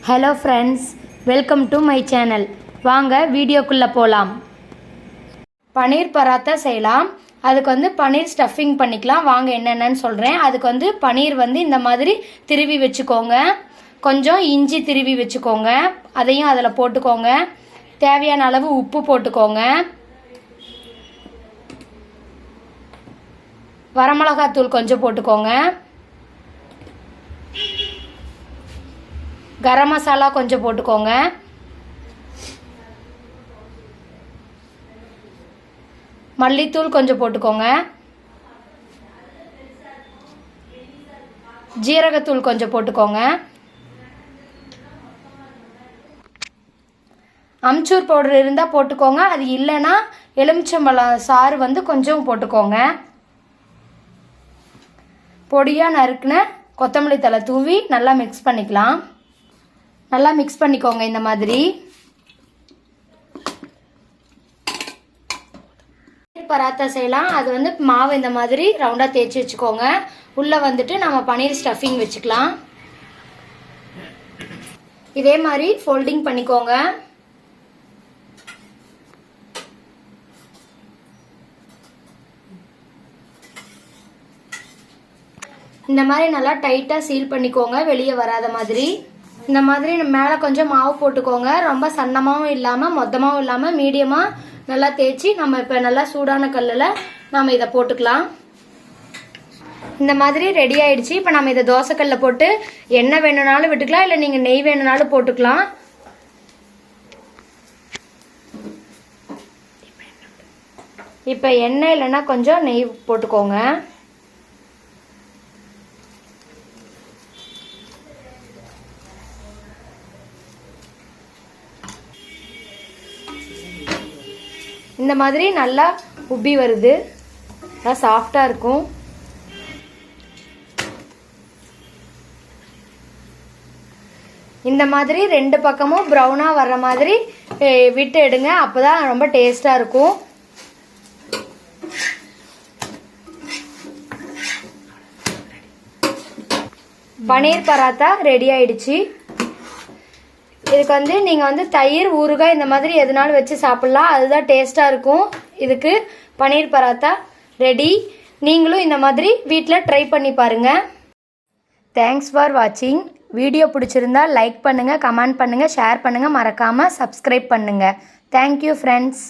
Hello friends, welcome to my channel. வாங்க வீடியோக்குள்ளே போகலாம். பன்னீர் பராத்தா செய்யலாம். அதுக்கு பன்னீர் ஸ்டஃபிங் பண்ணிக்கலாம். வாங்க என்னென்னு சொல்கிறேன். அதுக்கு பன்னீர் இந்த மாதிரி திருவி வச்சுக்கோங்க. கொஞ்சம் இஞ்சி திருவி வச்சுக்கோங்க, அதையும் அதில் போட்டுக்கோங்க. தேவையான அளவு உப்பு போட்டுக்கோங்க. வரமிளகாத்தூள் கொஞ்சம் போட்டுக்கோங்க. கரம் மசாலா கொஞ்சம் போட்டுக்கோங்க. மல்லித்தூள் கொஞ்சம் போட்டுக்கோங்க. ஜீரகத்தூள் கொஞ்சம் போட்டுக்கோங்க. அம்ச்சூர் பவுடர் இருந்தால் போட்டுக்கோங்க, அது இல்லைன்னா எலுமிச்சம்பழம் சாறு கொஞ்சம் போட்டுக்கோங்க. பொடியாக நறுக்குன கொத்தமல்லி தழை தூவி நல்லா மிக்ஸ் பண்ணிக்கலாம். நல்லா மிக்ஸ் பண்ணிக்கோங்க. இந்த மாதிரி பராத்தா செய்யலாம். அது மாவு இந்த மாதிரி ரவுண்டாக தேய்ச்சி வச்சுக்கோங்க. உள்ளே நம்ம பன்னீர் ஸ்டஃபிங் வச்சுக்கலாம். இதே மாதிரி ஃபோல்டிங் பண்ணிக்கோங்க. இந்த மாதிரி நல்லா டைட்டாக சீல் பண்ணிக்கோங்க, வெளியே வராத மாதிரி. இந்த மாதிரி மேலே கொஞ்சம் மாவு போட்டுக்கோங்க. ரொம்ப சன்னமாகவும் இல்லாமல் மொத்தமாகவும் இல்லாமல் மீடியமாக நல்லா தேய்ச்சி நம்ம இப்போ நல்லா சூடான கல்லில் நம்ம இதை போட்டுக்கலாம். இந்த மாதிரி ரெடி ஆயிடுச்சு. இப்போ நம்ம இதை தோசைக்கல்லில் போட்டு எண்ணெய் வேணும்னாலும் விட்டுக்கலாம், இல்லை நீங்கள் நெய் வேணும்னாலும் போட்டுக்கலாம். இப்போ எண்ணெய் இல்லைன்னா கொஞ்சம் நெய் போட்டுக்கோங்க. இந்த மாதிரி நல்லா உப்பி வருது, நல்லா சாஃப்டாக இருக்கும். இந்த மாதிரி ரெண்டு பக்கமும் ப்ரௌனாக வர்ற மாதிரி விட்டு எடுங்க, அப்போ தான் ரொம்ப டேஸ்டாக இருக்கும். பன்னீர் பராத்தா ரெடி ஆயிடுச்சு. இதுக்கு நீங்கள் தயிர் ஊறுகாய் இந்த மாதிரி எதுனாலும் வச்சு சாப்பிட்லாம், அதுதான் டேஸ்ட்டாக இருக்கும். இதுக்கு பன்னீர் பராத்தா ரெடி. நீங்களும் இந்த மாதிரி வீட்டில் ட்ரை பண்ணி பாருங்கள். தேங்க்ஸ் ஃபார் வாட்சிங். வீடியோ பிடிச்சிருந்தா லைக் பண்ணுங்கள், கமெண்ட் பண்ணுங்கள், ஷேர் பண்ணுங்கள், மறக்காமல் சப்ஸ்கிரைப் பண்ணுங்கள். Thank you friends.